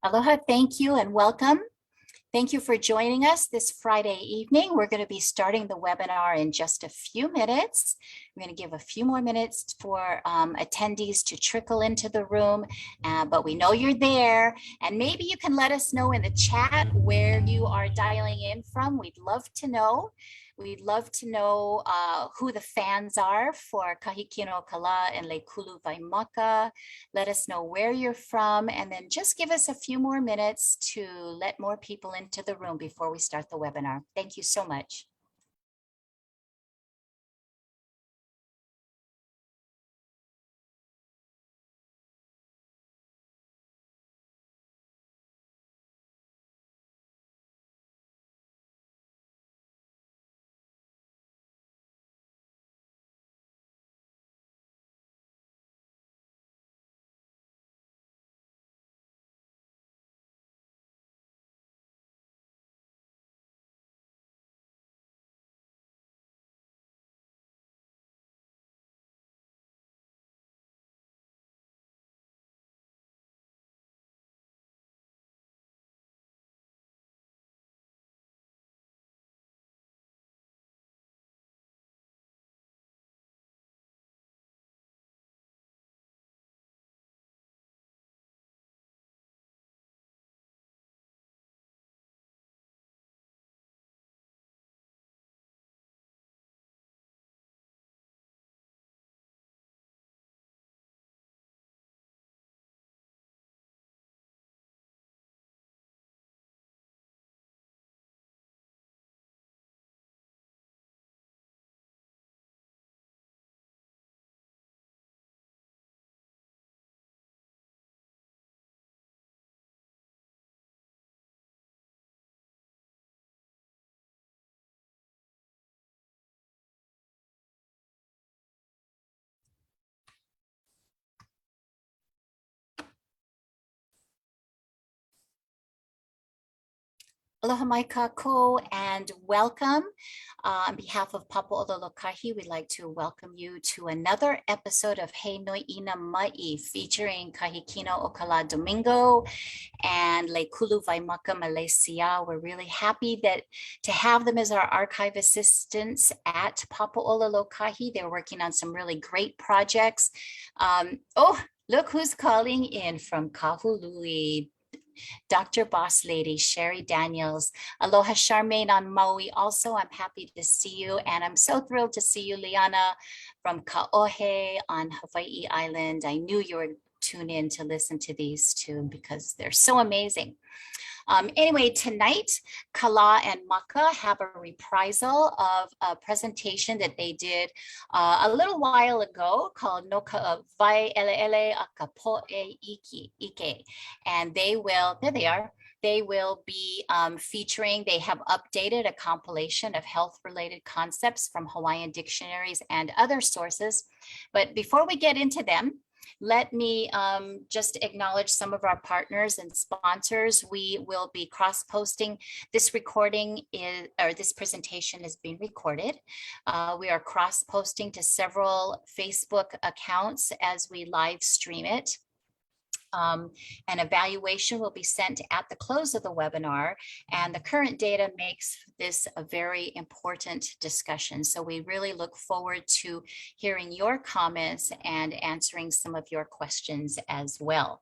Aloha, thank you and welcome. Thank you for joining us this Friday evening. We're going to be starting the webinar in just a few minutes. I'm going to give a few more minutes for attendees to trickle into the room, but we know you're there. And maybe you can let us know in the chat where you are dialing in from. We'd love to know. We'd love to know who the fans are for Kahikinaokalā and Leikuluwaimaka. Let us know where you're from, and then just give us a few more minutes to let more people into the room before we start the webinar. Thank you so much. Aloha mai kākou and welcome. On behalf of Papaololokahi, we'd like to welcome you to another episode of He NOI'INA Mai featuring Kahikinaokalā Domingo and Leikuluwaimaka Meleiseā. We're really happy to have them as our archive assistants at Papaololokahi. They're working on some really great projects. Look who's calling in from Kahului. Dr. Boss Lady, Sherry Daniels. Aloha Charmaine on Maui. Also, I'm happy to see you. And I'm so thrilled to see you, Liana, from Ka'ohe on Hawaii Island. I knew you were tuned in to listen to these two because they're so amazing. Anyway, tonight, Kala and Maka have a reprisal of a presentation that they did a little while ago called No Ka Vai Ele'ele Akapoe Ike. And they will, there they are. They will be featuring, they have updated a compilation of health-related concepts from Hawaiian dictionaries and other sources. But before we get into them, let me just acknowledge some of our partners and sponsors. We will be cross-posting. This recording or this presentation is being recorded. We are cross-posting to several Facebook accounts as we live stream it. An evaluation will be sent at the close of the webinar, and the current data makes this a very important discussion. So we really look forward to hearing your comments and answering some of your questions as well.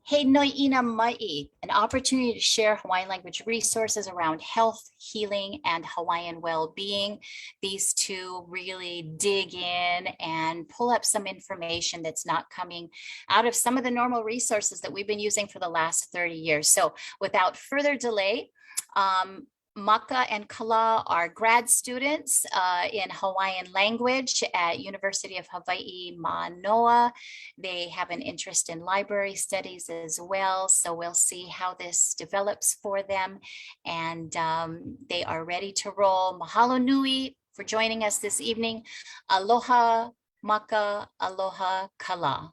He NOI'INA Mai, an opportunity to share Hawaiian language resources around health, healing, and Hawaiian well-being. These two really dig in and pull up some information that's not coming out of some of the normal resources that we've been using for the last 30 years. So without further delay, Maka and Kala are grad students in Hawaiian language at University of Hawaii, Manoa. They have an interest in library studies as well. So we'll see how this develops for them. And they are ready to roll. Mahalo nui for joining us this evening. Aloha Maka, aloha Kala.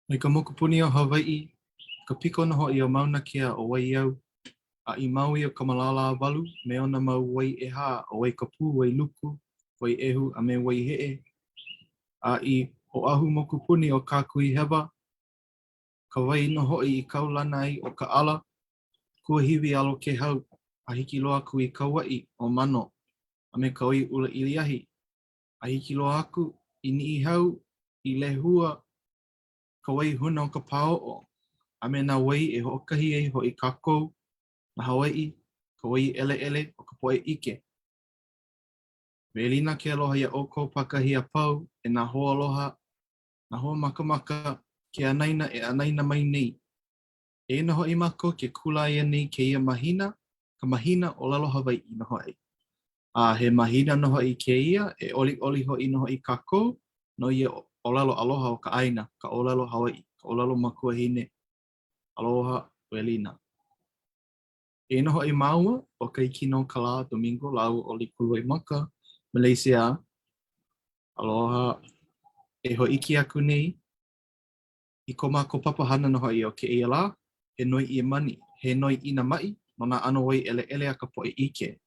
Mai ka mokupuni o Hawaii, ka piko na ho'i o mauna kia o waiau, a I maui o ka malala walu, me ona mau wai e hā o wai ka pū wai luku, wai ehu a me wai he'e. I ho'ahu mo kupuni o kākui hewa, ka wai no ho'i I kaulana ai o ka ala, kua hiwi alo ke hau, a hiki loa aku I ka wa'i o mano, a me ka oi ula iliahi, a hiki loa aku I ni'i hau, I lehua, ka wai huna o ka pao'o, a me nā wai e ho'okahi ai ho'i kākou, na Hawaii, ka wai Ele'ele o ka poe ike. Meleiseā ke aloha ia oko pakahi a pau, e nā hoa aloha, nā hoa makamaka, ke anaina e anaina mai nei. E na ho'i mako ke kula ia nei ke ia mahina, ka mahina o lalo Hawaii na ho'i. He mahina no ho'i ke ia, e oli oli ho'i no ho'i kākou, no ia o lalo aloha o ka aina, ka o lalo Hawaii, ka o lalo makuahine. Aloha, Meleiseā. E na ho'i maua o Kahikinaokalā Domingo lau o Leikuluwaimaka, Meleiseā. Aloha, e ho'iki aku nei, I ko mākou papahana no ho'i o ke ia la, he NOI'INA ma'i, no nā ano wai Ele'ele a ka poe ike.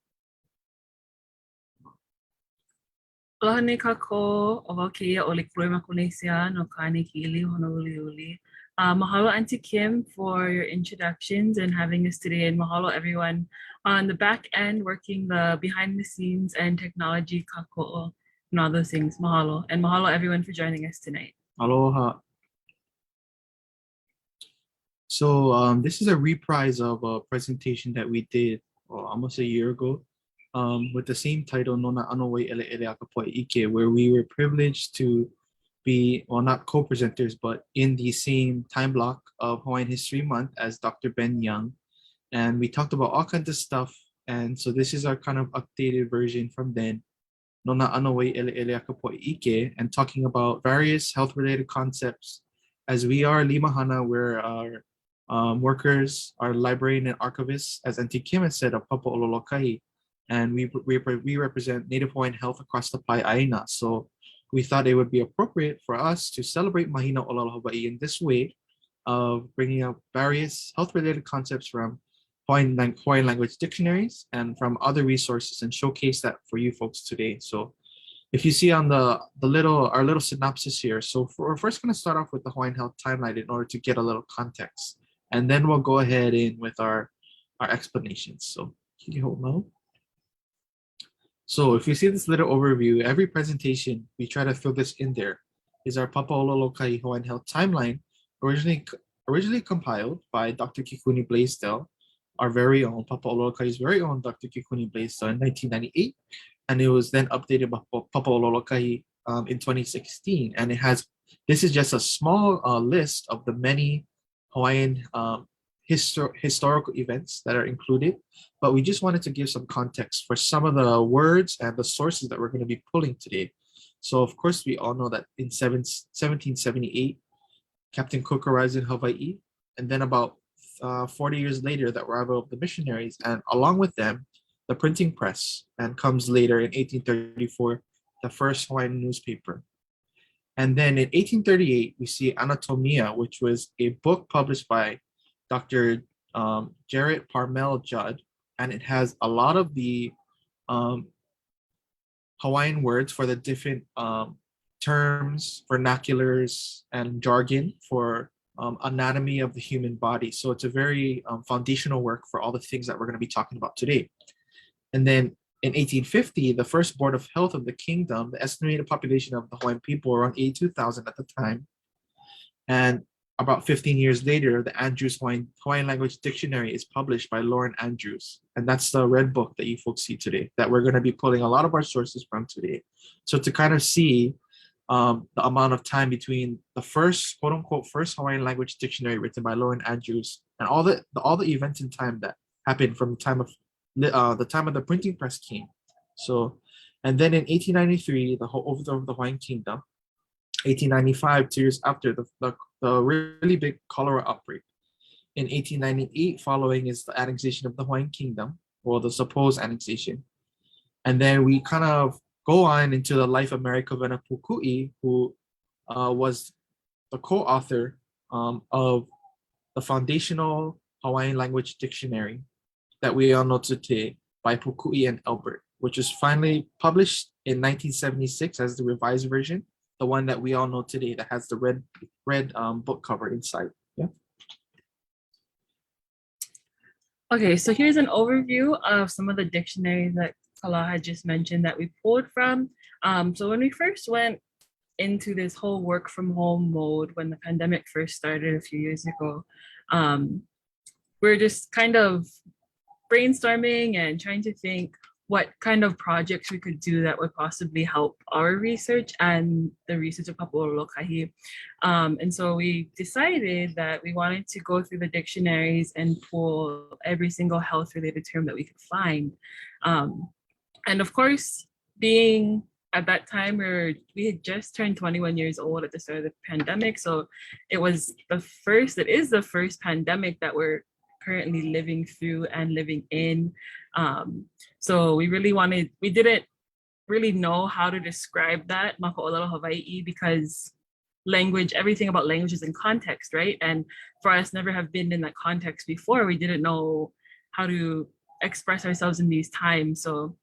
Aloha nei kākou, o wau keia o Leikuluwaimaka Meleiseā no Kāneki'ili Honouliuli. Mahalo Auntie Kim for your introductions and having us today, and mahalo everyone on the back end working the behind the scenes and technology kāko'o and all those things. Mahalo, and mahalo everyone for joining us tonight. Aloha. So this is a reprise of a presentation that we did almost a year ago with the same title, Nona Anowai Ele'ele Akapoe Ike, where we were privileged to be, well, not co-presenters, but in the same time block of Hawaiian History Month as Dr. Ben Young. And we talked about all kinds of stuff. And so this is our kind of updated version from then, Nona Anowai Ele'ele Akapoe Ike, and talking about various health-related concepts. As we are Limahana, we're our workers, our librarian and archivists, as Auntie Kim has said, of Papa'ololokai, and we represent Native Hawaiian health across the Pai'aina. So we thought it would be appropriate for us to celebrate Mahina Olala Hawaii in this way of bringing up various health-related concepts from Hawaiian language dictionaries and from other resources and showcase that for you folks today. So if you see on our little synopsis here, so we're first going to start off with the Hawaiian health timeline in order to get a little context. And then we'll go ahead in with our explanations. So So if you see this little overview, every presentation, we try to fill this in there, is our Papa'ololokai Hawaiian Health Timeline, originally compiled by Dr. Kikuni Blaisdell, our very own, Papa'ololokai's very own Dr. Kikuni Blaisdell in 1998. And it was then updated by Papa'ololokai in 2016. And this is just a small list of the many Hawaiian historical events that are included, but we just wanted to give some context for some of the words and the sources that we're going to be pulling today. So of course, we all know that in 1778, Captain Cook arrives in Hawaii, and then about 40 years later, the arrival of the missionaries, and along with them, the printing press, and comes later in 1834, the first Hawaiian newspaper. And then in 1838, we see Anatomia, which was a book published by Dr. Jarrett Parmel Judd, and it has a lot of the Hawaiian words for the different terms, vernaculars, and jargon for anatomy of the human body. So it's a very foundational work for all the things that we're going to be talking about today. And then in 1850, the first Board of Health of the Kingdom, the estimated population of the Hawaiian people were around 82,000 at the time. And about 15 years later, the Andrews Hawaiian Language Dictionary is published by Lauren Andrews. And that's the red book that you folks see today, that we're going to be pulling a lot of our sources from today. So to kind of see the amount of time between the first, quote unquote, first Hawaiian language dictionary written by Lauren Andrews and all the events in time that happened from the time of the printing press came. So, and then in 1893, the whole overthrow of the Hawaiian Kingdom. 1895, 2 years after the really big cholera outbreak. In 1898, following is the annexation of the Hawaiian Kingdom, or the supposed annexation. And then we kind of go on into the life of Mary Kawena Pukui, who was the co-author of the foundational Hawaiian language dictionary that we all know today by Pukui and Albert, which was finally published in 1976 as the revised version. the one that we all know today that has the red book cover inside. Yeah. Okay, so here's an overview of some of the dictionaries that Kala had just mentioned that we pulled from. So when we first went into this whole work from home mode, when the pandemic first started a few years ago, we're just kind of brainstorming and trying to think what kind of projects we could do that would possibly help our research and the research of Papa'ololokahi. And so we decided that we wanted to go through the dictionaries and pull every single health related term that we could find. And of course, being at that time we had just turned 21 years old at the start of the pandemic. So it is the first pandemic that we're currently living through and living in. So we didn't really know how to describe that, Maka'olelo Hawaii, because everything about language is in context, right? And for us never have been in that context before, we didn't know how to express ourselves in these times. So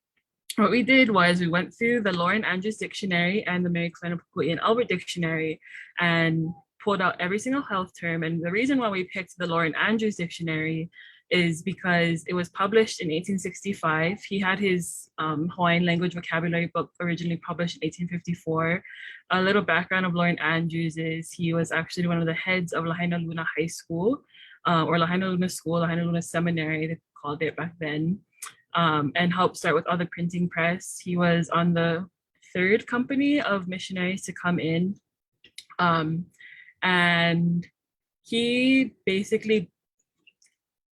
what we did was we went through the Lauren Andrews Dictionary and the Mary Kleiner and Albert Dictionary and pulled out every single health term. And the reason why we picked the Lauren Andrews Dictionary is because it was published in 1865. He had his Hawaiian language vocabulary book originally published in 1854. A little background of Lauren Andrews is he was actually one of the heads of Lahaina Luna High School, or Lahaina Luna School, Lahaina Luna Seminary, they called it back then, and helped start with other printing press. He was on the third company of missionaries to come in. And he basically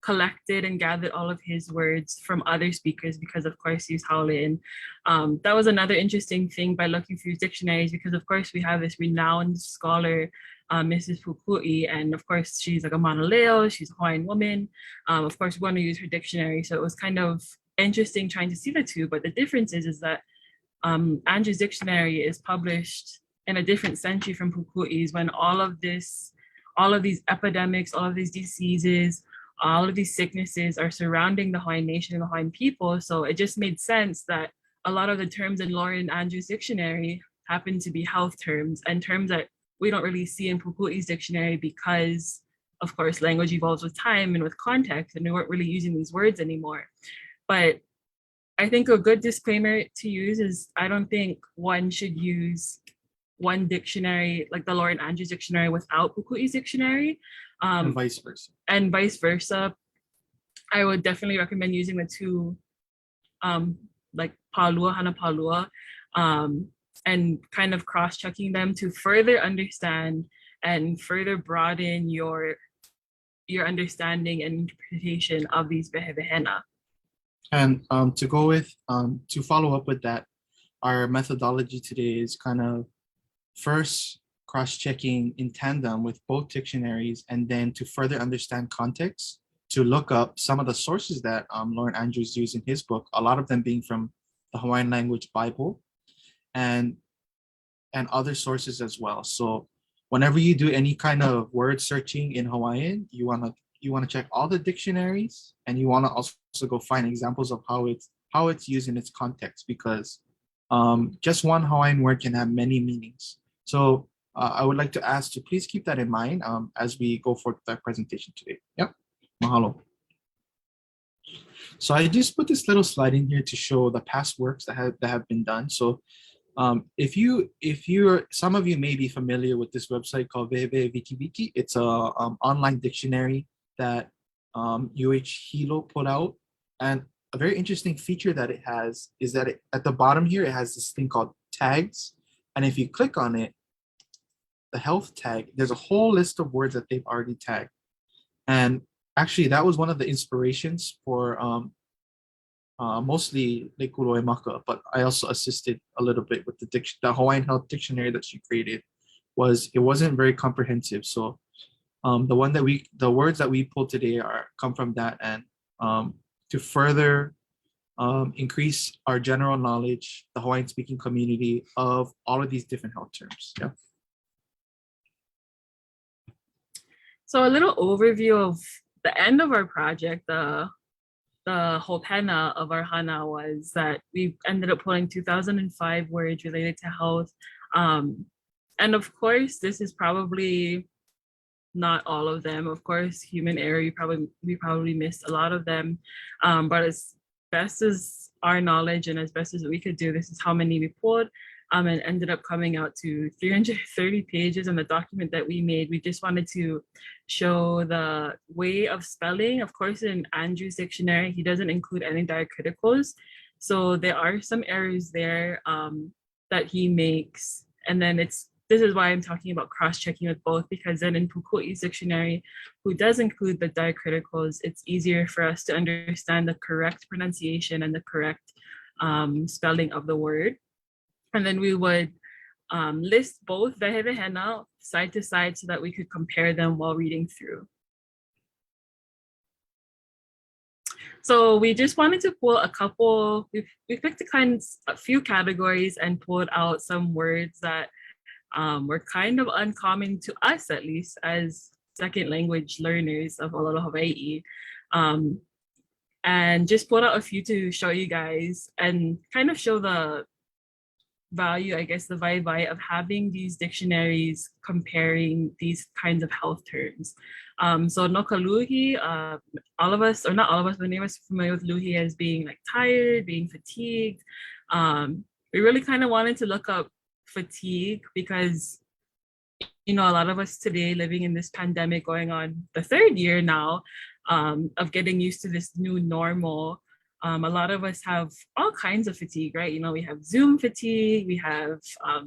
collected and gathered all of his words from other speakers because of course he's Hawaiian. That was another interesting thing by looking through dictionaries, because of course we have this renowned scholar, Mrs. Pukui, and of course she's like a Manaleo, she's a Hawaiian woman. Of course we want to use her dictionary, so it was kind of interesting trying to see the two, but the difference is that Andrew's dictionary is published in a different century from Pukui's, when all of these epidemics, all of these diseases, all of these sicknesses are surrounding the Hawaiian nation and the Hawaiian people. So it just made sense that a lot of the terms in Lauren Andrews' dictionary happen to be health terms and terms that we don't really see in Pukui's dictionary because, of course, language evolves with time and with context, and we weren't really using these words anymore. But I think a good disclaimer to use is I don't think one should use one dictionary, like the Lauren Andrews dictionary, without Pukui's dictionary. And vice versa. And vice versa. I would definitely recommend using the two, like Palua, Hana Palua, and kind of cross-checking them to further understand and further broaden your understanding and interpretation of these behebehena. And to follow up with that, our methodology today is kind of first cross-checking in tandem with both dictionaries, and then to further understand context, to look up some of the sources that Lauren Andrews used in his book, a lot of them being from the Hawaiian language Bible and other sources as well. So whenever you do any kind of word searching in Hawaiian, you want to check all the dictionaries, and you want to also go find examples of how it's used in its context, because just one Hawaiian word can have many meanings. So I would like to ask to please keep that in mind as we go forward with our presentation today. Yep, mahalo. So I just put this little slide in here to show the past works that have been done. So some of you may be familiar with this website called Veve Wiki. It's a online dictionary that UH Hilo put out, and a very interesting feature that it has is that at the bottom here it has this thing called tags, and if you click on it, the health tag, there's a whole list of words that they've already tagged. And actually that was one of the inspirations for mostly Leikuluwaimaka, but I also assisted a little bit with the Hawaiian Health Dictionary that she created. It wasn't very comprehensive. So the words that we pulled today come from that, and to further increase our general knowledge, the Hawaiian speaking community, of all of these different health terms. Yeah. So a little overview of the end of our project, the whole pena of our hana was that we ended up pulling 2005 words related to health. And of course, this is probably not all of them. Of course, human error, we probably missed a lot of them. But as best as our knowledge and as best as we could do, this is how many we pulled. And ended up coming out to 330 pages on the document that we made. We just wanted to show the way of spelling. Of course, in Andrew's dictionary, he doesn't include any diacriticals. So there are some errors there that he makes. And then this is why I'm talking about cross-checking with both, because then in Pukui's dictionary, who does include the diacriticals, it's easier for us to understand the correct pronunciation and the correct spelling of the word. And then we would list both vehevehena side to side so that we could compare them while reading through. So we just wanted to pull a couple, we picked a few categories and pulled out some words that were kind of uncommon to us, at least as second language learners of Olelo Hawaii. And just pulled out a few to show you guys and kind of show the value, I guess, the vai of having these dictionaries comparing these kinds of health terms. So no kaluhi, all of us, or not all of us, but many of us familiar with luhi as being like tired, being fatigued. We really kind of wanted to look up fatigue because, you know, a lot of us today living in this pandemic going on the third year now of getting used to this new normal. A lot of us have all kinds of fatigue, right? You know, we have Zoom fatigue, we have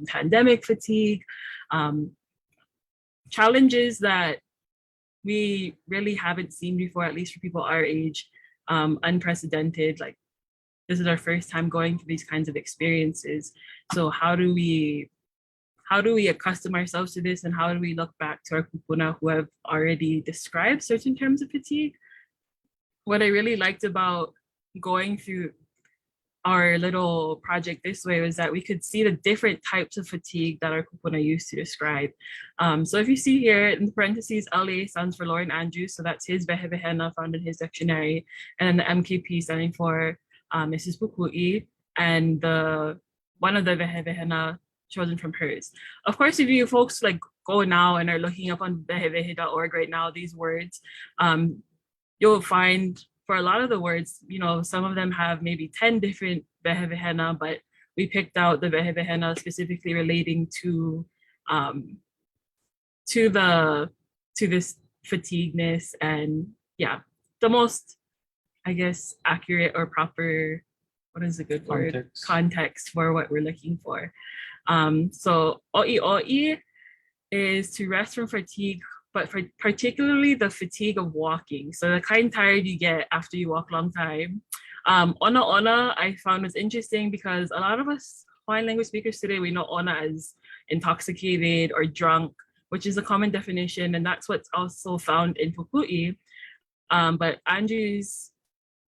pandemic fatigue, challenges that we really haven't seen before, at least for people our age, unprecedented. Like, this is our first time going through these kinds of experiences. So how do we accustom ourselves to this, and how do we look back to our kupuna who have already described certain terms of fatigue? What I really liked about going through our little project this way was that we could see the different types of fatigue that our kupuna used to describe. So if you see here in parentheses, LA stands for Lauren Andrews, so that's his vehevehena found in his dictionary, and then the MKP standing for Mrs. Pukui, and one of the vehevehena chosen from hers. Of course, if you folks like go now and are looking up on vehevehe.org right now, these words, you'll find for a lot of the words, you know, some of them have maybe 10 different vehevehena, but we picked out the vehevehena specifically relating to this fatigueness, and yeah, the most, I guess, accurate or proper, what is a good word? Context for what we're looking for. So o'i is to rest from fatigue, but for particularly the fatigue of walking. So the kind tired you get after you walk a long time. Ona I found was interesting because a lot of us Hawaiian language speakers today, we know ona as intoxicated or drunk, which is a common definition, and that's what's also found in Fukui. But Andrews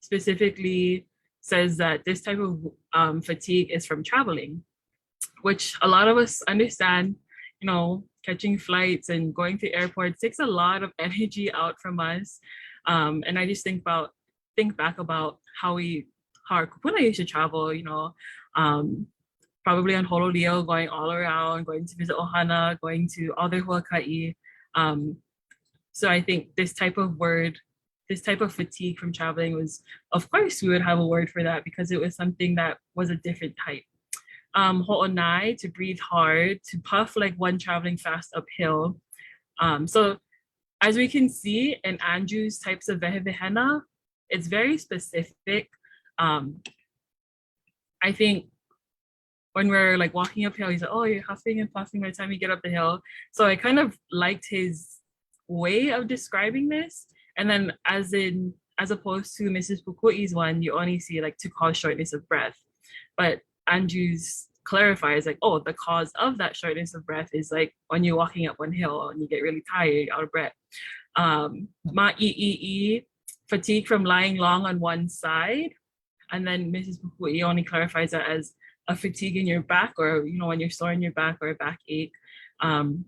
specifically says that this type of fatigue is from traveling, which a lot of us understand. You know, catching flights and going to airports takes a lot of energy out from us. And I just think back about how our kupuna used to travel, you know, probably on Hololeo, going all around, going to visit Ohana, going to all their huaka'i. So I think this type of fatigue from traveling was, of course, we would have a word for that because it was something that was a different type. Ho'onai, to breathe hard, to puff like one traveling fast uphill. So as we can see in Andrew's types of vehevehena, it's very specific. I think when we're like walking uphill, he's like, oh, you're huffing and puffing by the time you get up the hill. So I kind of liked his way of describing this. And then as opposed to Mrs. Pukui's one, you only see like to cause shortness of breath. But Andrews clarifies like, oh, the cause of that shortness of breath is like when you're walking up one hill and you get really tired, out of breath. Ma'i'i, fatigue from lying long on one side. And then Mrs. Pukui only clarifies that as a fatigue in your back, or, you know, when you're sore in your back or a backache. And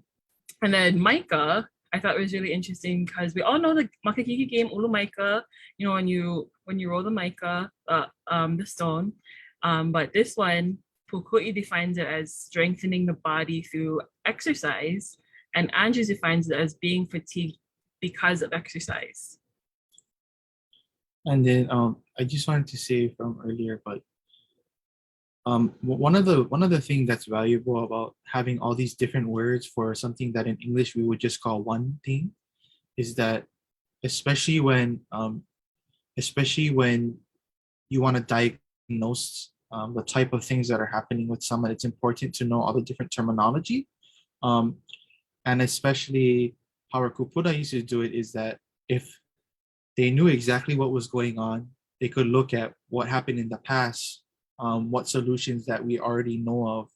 then Micah, I thought was really interesting because we all know the makakiki game, ulu Micah, you know, when you roll the Micah, the stone. But this one, Pukui defines it as strengthening the body through exercise, and Andrews defines it as being fatigued because of exercise. And then I just wanted to say from earlier, but one of the things that's valuable about having all these different words for something that in English we would just call one thing is that especially when you want to diagnose the type of things that are happening with someone, it's important to know all the different terminology. And especially how our kupuna used to do it is that if they knew exactly what was going on, they could look at what happened in the past, what solutions that we already know of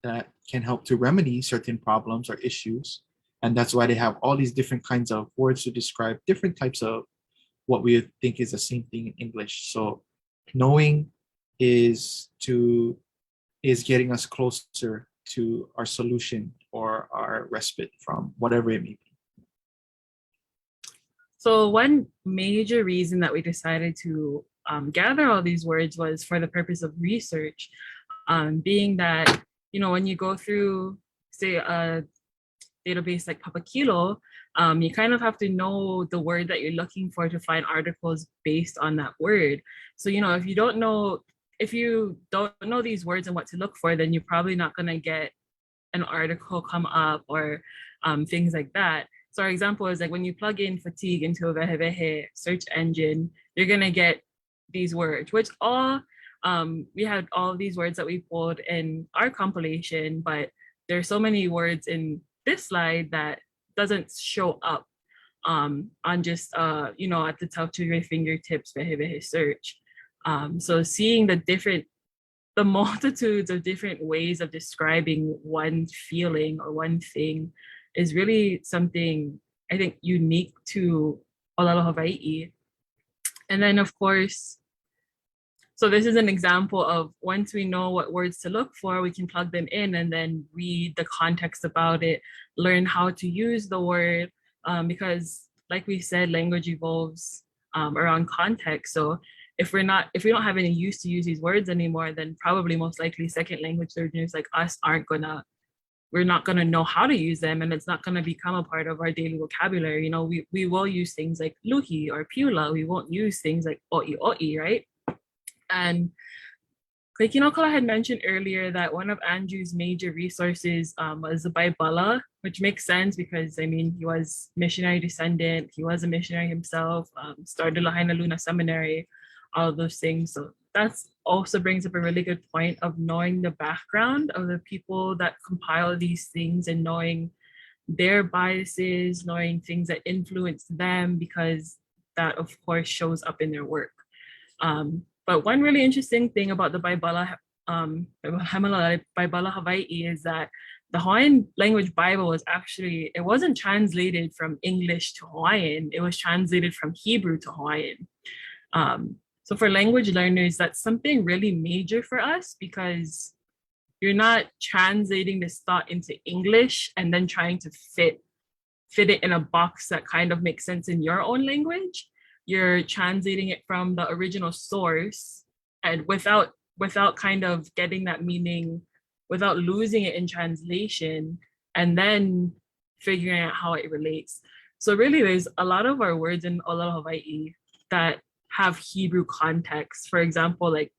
that can help to remedy certain problems or issues. And that's why they have all these different kinds of words to describe different types of what we think is the same thing in English. So knowing is getting us closer to our solution or our respite from whatever it may be. So one major reason that we decided to gather all these words was for the purpose of research, being that, when you go through, say, a database like Papakilo, you kind of have to know the word that you're looking for to find articles based on that word. So, if you don't know these words and what to look for, then you're probably not going to get an article come up or things like that. So our example is like when you plug in fatigue into a Vehevehe search engine, you're going to get these words, which we had all these words that we pulled in our compilation, but there's so many words in this slide that doesn't show up on just, at the top to your fingertips Vehevehe search. So seeing the multitudes of different ways of describing one feeling or one thing is really something I think unique to Olelo Hawaii. And then of course, so this is an example of once we know what words to look for, we can plug them in and then read the context about it, learn how to use the word, because like we said, language evolves around context. So if we don't have any use to use these words anymore, then probably most likely second language learners like us we're not gonna know how to use them, and it's not gonna become a part of our daily vocabulary. We will use things like luhi or piula. We won't use things like o'i, right? And Kahikinaokalā had mentioned earlier that one of Andrew's major resources was the Baibala, which makes sense because, he was missionary descendant, he was a missionary himself, started Lahaina Luna Seminary, all of those things. So that also brings up a really good point of knowing the background of the people that compile these things and knowing their biases, knowing things that influence them, because that of course shows up in their work. But one really interesting thing about the Baibala Hawaii is that the Hawaiian language Bible it wasn't translated from English to Hawaiian, it was translated from Hebrew to Hawaiian. So for language learners, that's something really major for us because you're not translating this thought into English and then trying to fit it in a box that kind of makes sense in your own language. You're translating it from the original source and without kind of getting that meaning, without losing it in translation, and then figuring out how it relates. So really there's a lot of our words in Olelo Hawaii that have Hebrew context. For example, like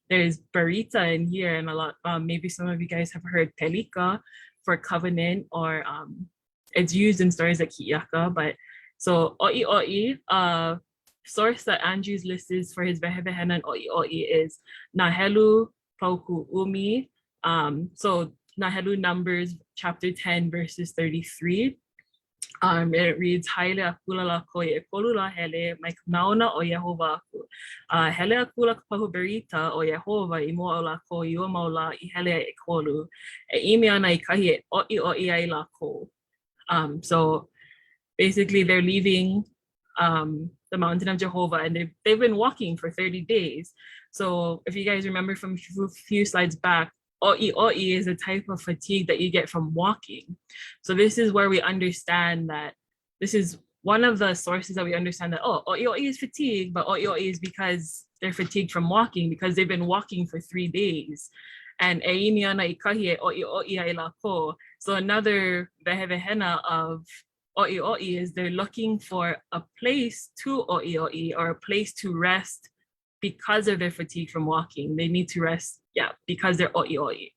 there's barita in here, and a lot, maybe some of you guys have heard pelika for covenant, or it's used in stories like Hi'iaka. But so o'i, source that Andrews lists for his vehevehen and o'i is Nahelu Pauku Umi. So Nahelu Numbers chapter 10 verses 33. It reads, Haile akula la ko e kolu la hele, mai maona o Yehova aku. Hele akula pahu berita o Yehova I moa la ko I o maula I hele e kolu. E imi ana I kahi e o'i ai la ko. So basically they're leaving the mountain of Jehovah, and they've been walking for 30 days. So if you guys remember from a few slides back, o'i is a type of fatigue that you get from walking. So this is where we understand that this is one of the sources that we understand that, o'i is fatigue, but o'i is because they're fatigued from walking because they've been walking for 3 days. and einiana ikahi e o'i ai lako. So another vehevehena of o'i is they're looking for a place to o'i or a place to rest because of their fatigue from walking. They need to rest, because they're o'i.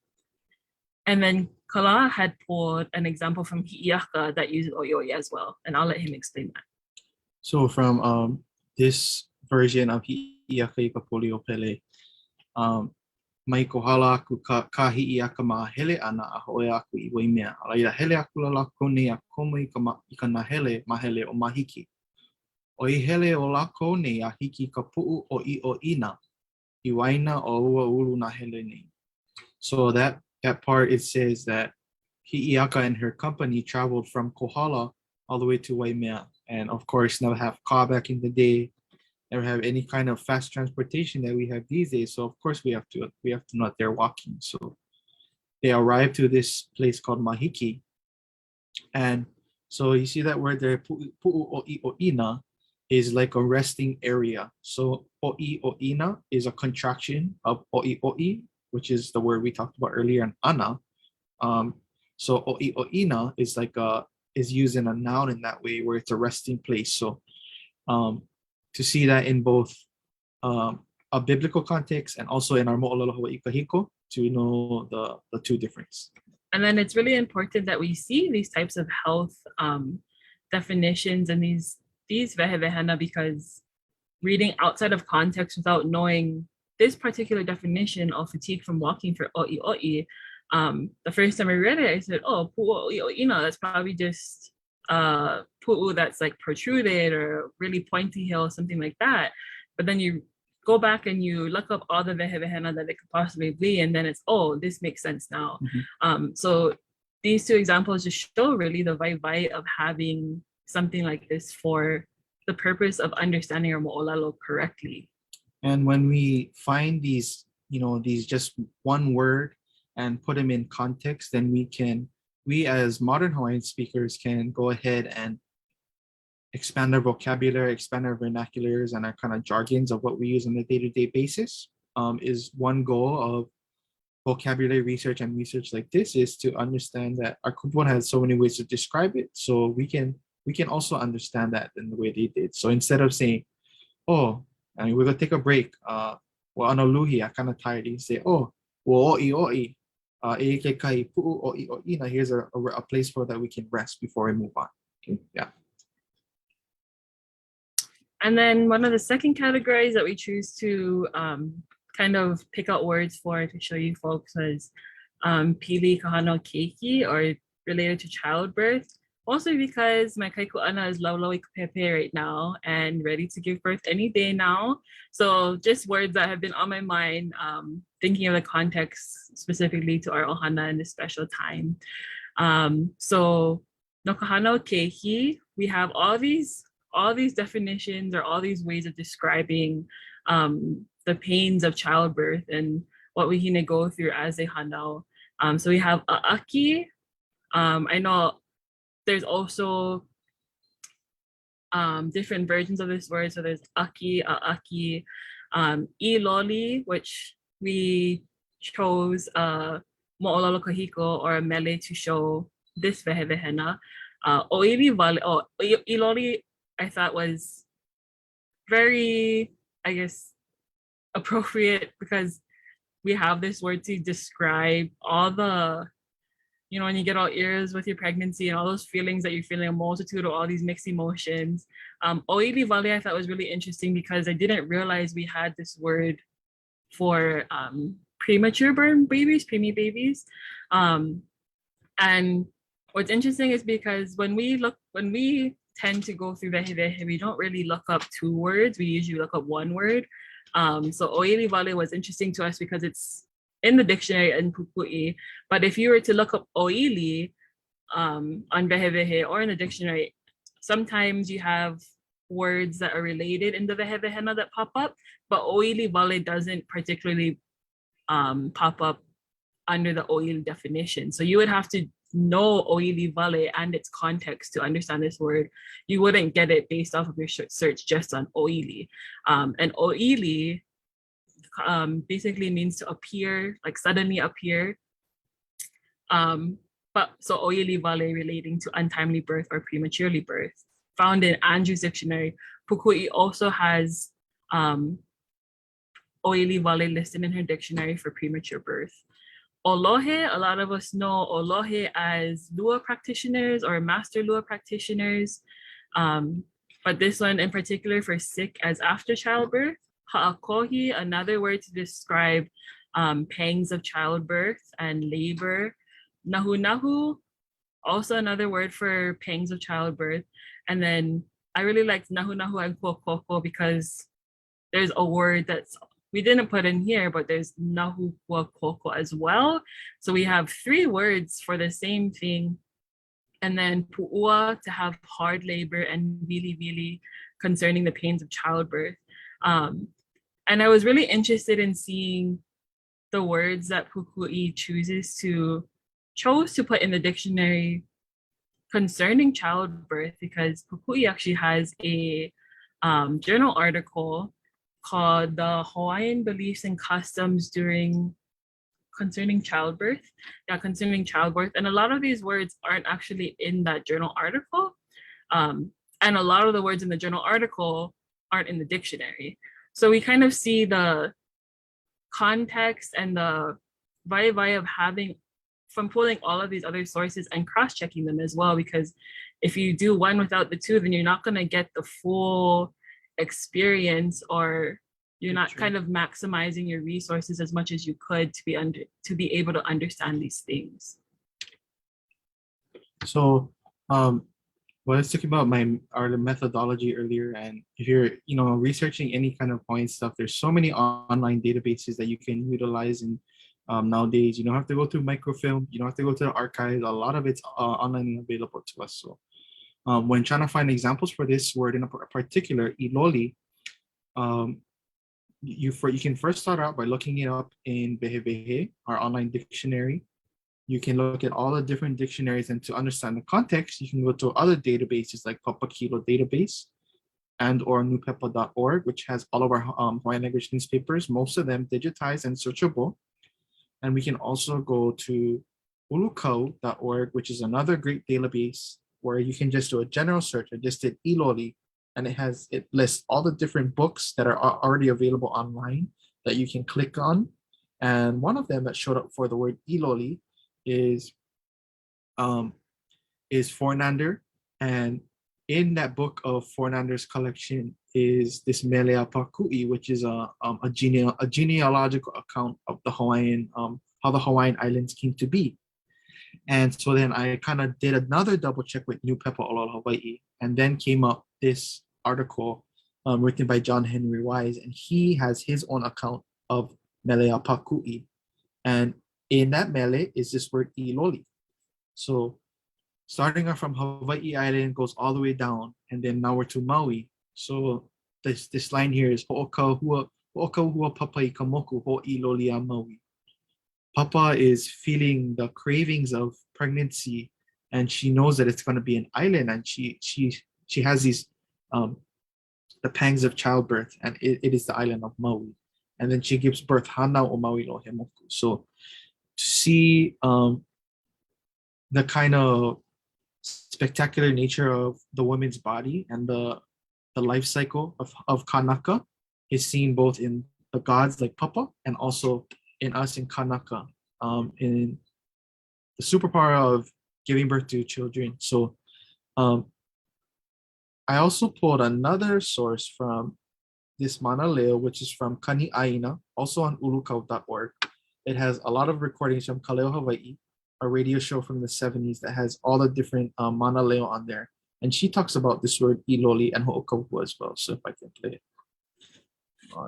And then Kala had pulled an example from Hi'iaka that uses o'i as well, and I'll let him explain that. So from this version of Hi'iaka Ikapoliopele, mai kohala aku ka hi'iaka ma hele ana a hoe aku I waimea. Ala ira hele aku la lako nei a komo I ka na hele ma hele o mahiki. O I hele o lako nei a hiki ka pu'u o ina I waina o ua ulu na hele nei. So that part, it says that Hi'iaka and her company traveled from Kohala all the way to Waimea. And of course, never have car back in the day, never have any kind of fast transportation that we have these days. So of course we have to know that they're walking. So they arrived to this place called Mahiki. And so you see that word there, pu'u is like a resting area. So o'i is a contraction of o'i, which is the word we talked about earlier, and ana. So o'i'ina is is used in a noun in that way, where it's a resting place. So to see that in both a biblical context and also in our mo'olelo Hawaii kahiko, to know the two difference. And then it's really important that we see these types of health definitions and these vehevehena, because reading outside of context without knowing this particular definition of fatigue from walking for o'i, the first time I read it, I said, oh, pu'o'ina, that's probably just pu'u that's like protruded or really pointy heel, something like that. But then you go back and you look up all the vehevehena that it could possibly be, and then it's, oh, this makes sense now. So these two examples just show really the vai of having something like this for the purpose of understanding our mo'olelo correctly. And when we find these just one word and put them in context, then we as modern Hawaiian speakers can go ahead and expand our vocabulary, expand our vernaculars and our kind of jargons of what we use on a day-to-day basis. Is one goal of vocabulary research and research like this, is to understand that our kupon has so many ways to describe it, so we can also understand that in the way they did. So instead of saying, oh, I mean, we're gonna take a break, well, analuhi, I'm kind of tired, you say, oh, well, o'i, here's a place for that we can rest before we move on. Okay, yeah. And then one of the second categories that we choose to kind of pick out words for to show you folks was pili kahano keiki, or related to childbirth. Also because my kaiku'ana is lauloi kupepe right now and ready to give birth any day now. So just words that have been on my mind, thinking of the context specifically to our ohana in this special time. So no kahano keiki, we have all these definitions or all these ways of describing the pains of childbirth and what we can go through as a hanao. So we have a'aki. I know there's also different versions of this word. So there's aki, a'aki, iloli, which we chose mo'olelo kahiko or mele to show this vehevehena. Oili vale, iloli, I thought was very, I guess, appropriate, because we have this word to describe all the, when you get all ears with your pregnancy and all those feelings that you're feeling, a multitude of all these mixed emotions. Oili vale I thought was really interesting because I didn't realize we had this word for premature born babies, preemie babies. And what's interesting is because when we tend to go through vehe, we don't really look up two words. We usually look up one word. So oili vale was interesting to us because it's in the dictionary in Pukui. But if you were to look up oili on vehe or in the dictionary, sometimes you have words that are related in the vehevehena that pop up, but oili vale doesn't particularly pop up under the oili definition. So you would have to know oili vale and its context to understand this word. You wouldn't get it based off of your search just on oili. And oili, basically means to appear, like suddenly appear. But so Oyili Vale relating to untimely birth or prematurely birth. Found in Andrew's dictionary, Pukui also has Oyili Vale listed in her dictionary for premature birth. Olohe, a lot of us know Olohe as Lua practitioners or master Lua practitioners. But this one in particular for sick as after childbirth. Ha'akohi, another word to describe pangs of childbirth and labor. Nahu nahu, also another word for pangs of childbirth. And then I really liked nahu nahu and kuokoko because there's a word that's we didn't put in here, but there's nahu kuokoko as well. So we have 3 words for the same thing. And then pu'ua, to have hard labor, and vili vili, concerning the pains of childbirth. And I was really interested in seeing the words that Pukui chose to put in the dictionary concerning childbirth, because Pukui actually has a journal article called The Hawaiian Beliefs and Customs Concerning Childbirth. Yeah, concerning childbirth. And a lot of these words aren't actually in that journal article. And a lot of the words in the journal article aren't in the dictionary. So we kind of see the context and the vibe of from pulling all of these other sources and cross-checking them as well, because if you do one without the 2, then you're not going to get the full experience, or you're not kind of maximizing your resources as much as you could to be able to understand these things. So well, let's talk about our methodology earlier. And if you're researching any kind of Hawaiian stuff, there's so many online databases that you can utilize. And nowadays, you don't have to go through microfilm, you don't have to go to the archives. A lot of it's online and available to us. So when trying to find examples for this word in particular, iloli, you can first start out by looking it up in Behebehe, our online dictionary. You can look at all the different dictionaries, and to understand the context, you can go to other databases like Papakilo database and or nupepa.org, which has all of our Hawaiian language newspapers, most of them digitized and searchable. And we can also go to ulukau.org, which is another great database where you can just do a general search. I just did iloli, and it lists all the different books that are already available online that you can click on. And one of them that showed up for the word iloli is Fornander, and in that book of Fornander's collection is this Meleiseā Pakui, which is a genealogical account of the Hawaiian how the Hawaiian Islands came to be. And so then I kind of did another double check with New Pepa Olol Hawaii, and then came up this article written by John Henry Wise, and he has his own account of Meleiseā Pakui, and in that mele is this word iloli. So starting off from Hawaii Island goes all the way down, and then now we're to Maui. So this line here is ho'okau hua papa I kamoku ho iloli a Maui. Papa is feeling the cravings of pregnancy, and she knows that it's going to be an island, and she has these the pangs of childbirth, and it is the island of Maui. And then she gives birth hana o Maui no hemoku. So to see the kind of spectacular nature of the woman's body and the life cycle of Kanaka is seen both in the gods like Papa and also in us in Kanaka, in the superpower of giving birth to children. So I also pulled another source from this Manaleo, which is from NOI'INA, also on ulukau.org. It has a lot of recordings from Kaleo Hawaii, a radio show from the 70s that has all the different Manaleo on there. And she talks about this word iloli and ho'okauhua as well. So if I can play it.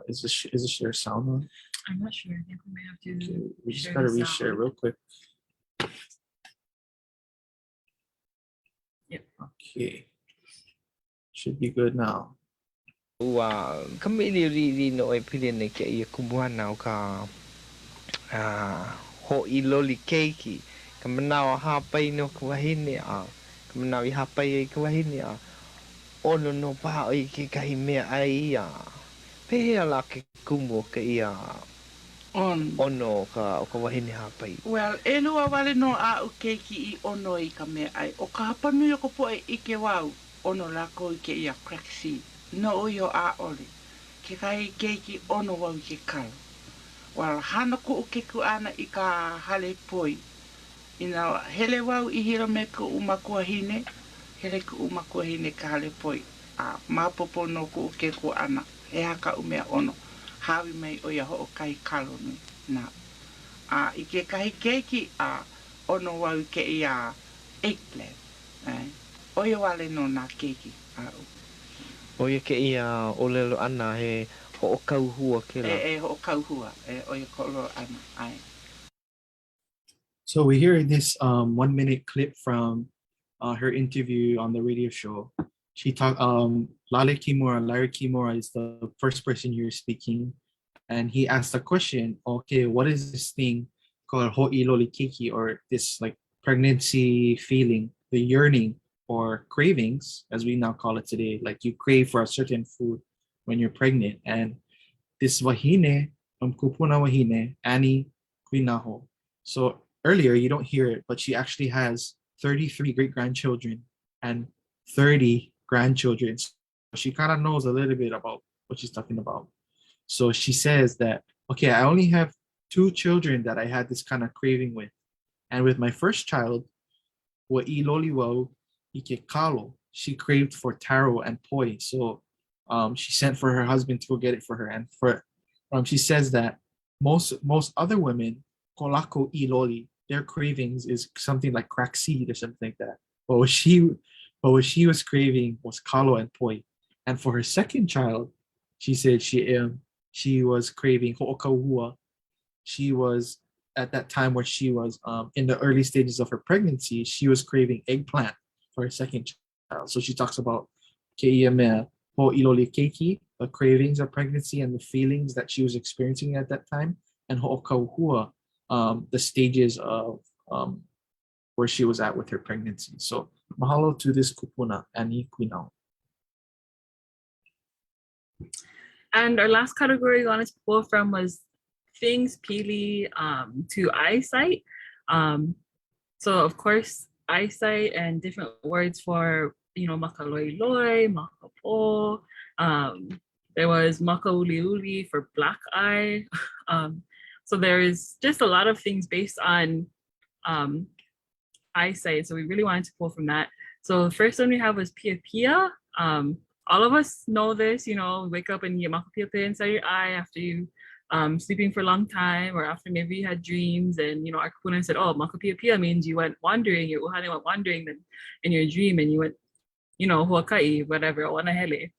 Is the share sound on? I'm not sure. I think we may have to. Okay, we just gotta reshare real quick. Yep. Okay. Should be good now. Wow, kamili no e pili ke ia kumbuana ka ho iloli keiki kamana ha pai no kwahine a kamana I ha pai e kwahine a ono no pa o ke kai me ai a Pehea la ke kumu ke ia On. ono ka o ka wahine hapai. Well, e lua wale no a o keiki I ono I ka mea ai. O ka hapanu I ko po e ike wau. Ono lako I ke ia crack seed. No o yo a ole. Ke kai keiki ono wau I ke kalo. Well, hana ko o keku ana I ka hale poi. Ina hele wau I hira me ko umakua hine. Hele ko umakua hine ka hale poi. A mapopo no ko o keku ana. E haka umea ono. Hawi mai o ia ho o kai kalo nui. Na. I ke kahi keiki ono wau ke ia eggplant. Oia wale no nā keiki. O ia ke ia o lelo ana he ho o kauhua ke la. E ho kauhua. Oia kolo ana. Ai. So we hear this 1 minute clip from her interview on the radio show. She talked, Larry Kimura is the first person here speaking. And he asked the question, okay, what is this thing called ho'iloli keiki, or this like pregnancy feeling, the yearning or cravings, as we now call it today, like you crave for a certain food when you're pregnant. And this wahine, kupuna wahine, Annie Quinaho. So earlier, you don't hear it, but she actually has 33 great-grandchildren and 30 grandchildren. So she kind of knows a little bit about what she's talking about. So she says that, okay, I only have 2 children that I had this kind of craving with. And with my first child, she craved for taro and poi. So she sent for her husband to go get it for her. And for she says that most other women, kolako iloli, their cravings is something like crack seed or something like that. But what she was craving was kalo and poi. And for her second child, she said she was craving ho'okauhua. She was at that time where she was in the early stages of her pregnancy, she was craving eggplant for her second child. So she talks about keia ho'iloli keiki, the cravings of pregnancy and the feelings that she was experiencing at that time, and ho'okauhua, the stages of where she was at with her pregnancy. So mahalo to this kupuna, Ani Quinao. And our last category we wanted to pull from was things pili to eyesight. So of course, eyesight and different words for, makaloiloi, makapo. There was makauliuli for black eye. So there is just a lot of things based on eyesight. So we really wanted to pull from that. So the first one we have was pia pia. All of us know this, wake up and you get maka pia inside your eye after you sleeping for a long time, or after maybe you had dreams, and our kapuna said, oh, maka pia pia means you went wandering, your uhane went wandering then in your dream, and you went, huakai, whatever, wanahele.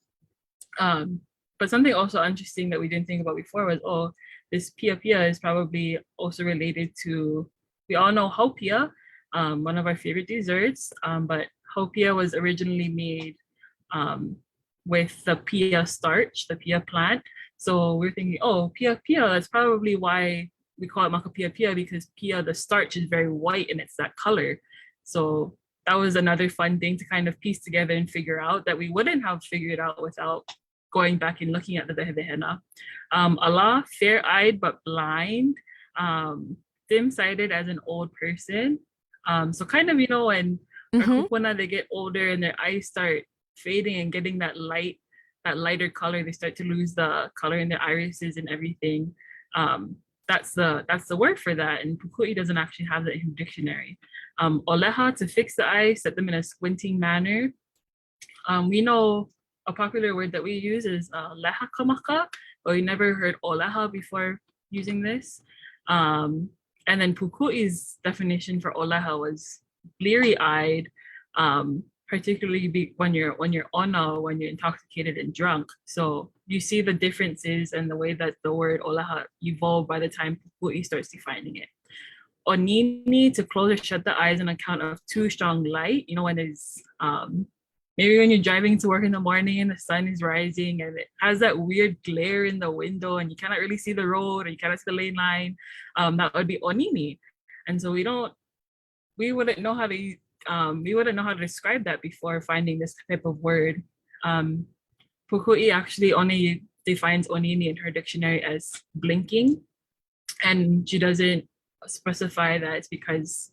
But something also interesting that we didn't think about before was, this pia pia is probably also related to, we all know haupia, one of our favorite desserts, but haupia was originally made with the pia starch, the pia plant. So we're thinking, pia pia, that's probably why we call it maka pia pia, because pia, the starch, is very white and it's that color. So that was another fun thing to kind of piece together and figure out that we wouldn't have figured out without going back and looking at the dehena. Allah, fair-eyed but blind, dim-sighted as an old person. So kind of, when our kupuna, they get older and their eyes start fading and getting that lighter color, they start to lose the color in their irises and everything. That's the word for that, and Pukui doesn't actually have that in the dictionary. Oleha, to fix the eyes, set them in a squinting manner. We know a popular word that we use is leha kamaka, but we never heard oleha before using this. And then Pukui's definition for oleha was bleary-eyed, particularly when you're ono, when you're intoxicated and drunk. So you see the differences and the way that the word olaha evolved by the time Pukui starts defining it. Onini, to close or shut the eyes on account of too strong light. When there's maybe when you're driving to work in the morning and the sun is rising and it has that weird glare in the window and you cannot really see the road or you cannot see the lane line, that would be onini. And so we wouldn't know how to describe that before finding this type of word. Pukui actually only defines onini in her dictionary as blinking, and she doesn't specify that it's because,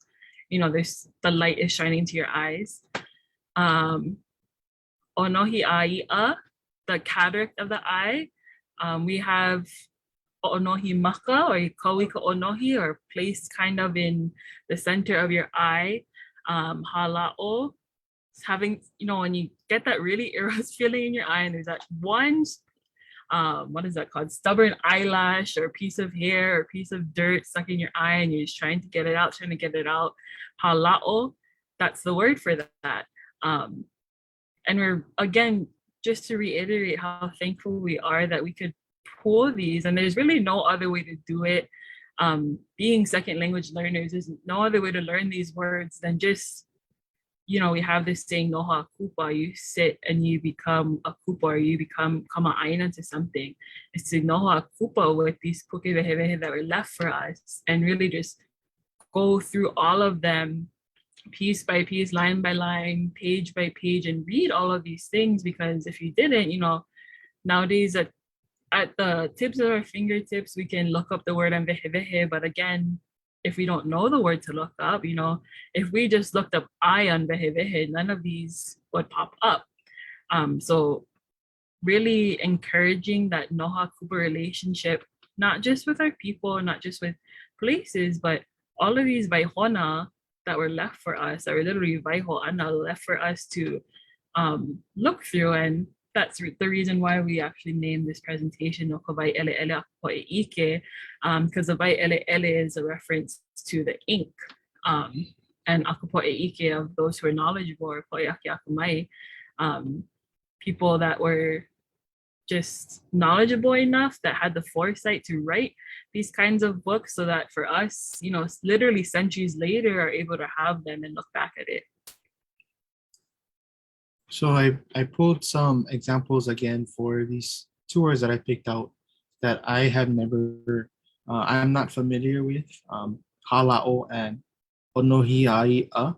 you know, there's the light is shining to your eyes. Onohi'ai'a, the cataract of the eye. We have O'onohimaka, or Kauika Onohi, or placed kind of in the center of your eye. Hala'o, having, you know, when you get that really eros feeling in your eye, and there's that one, what is that called? Stubborn eyelash or piece of hair or piece of dirt stuck in your eye, and you're just trying to get it out, Hala'o, that's the word for that. And we're, again, just to reiterate how thankful we are that we could pull these, and there's really no other way to do it. Being second language learners, there's no other way to learn these words than just, you know, we have this saying, noha kupa, you sit and you become a kupa, or you become kama'aina to something. It's to noha kupa with these pukewehewehe that were left for us, and really just go through all of them piece by piece, line by line, page by page, and read all of these things. Because if you didn't, you know, nowadays at the tips of our fingertips, we can look up the word vehevehe, but again, if we don't know the word to look up, you know, if we just looked up I on vehevehe, none of these would pop up. So really encouraging that noha kupa relationship, not just with our people, not just with places, but all of these vaihona that were left for us, that were literally vaiho ana, left for us to look through. And that's the reason why we actually named this presentation Okawai Ele'ele Ike, because the vai Ele'ele is a reference to the ink. And Akapo'e Ike, of those who are knowledgeable, or Po'eaki Akamai, people that were just knowledgeable enough, that had the foresight to write these kinds of books, so that for us, you know, literally centuries later, are able to have them and look back at it. So I pulled some examples again for these two words that I picked out that I have never, I'm not familiar with, hala'o and onohi'ai'a.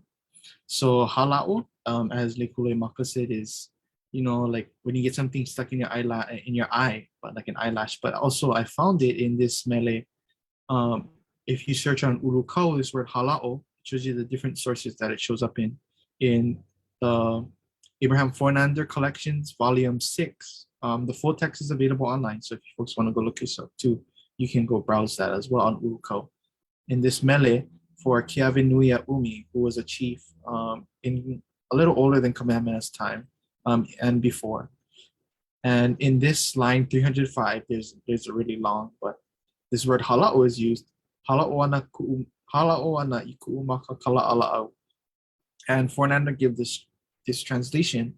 So hala'o, as Leikuluwaimaka said, is, you know, like when you get something stuck in your eye, but like an eyelash. But also I found it in this mele. If you search on Urukau, this word hala'o, it shows you the different sources that it shows up in the Abraham Fornander Collections, Volume 6. The full text is available online, so if you folks want to go look this up too, you can go browse that as well on Urukau. In this mele for Keawenuia Umi, who was a chief in a little older than Kamehameha's time and before. And in this line 305, there's a really long, but this word hala'o is used. Hala'o ana iku'umaka kala'ala'au. And Fornander gives this translation,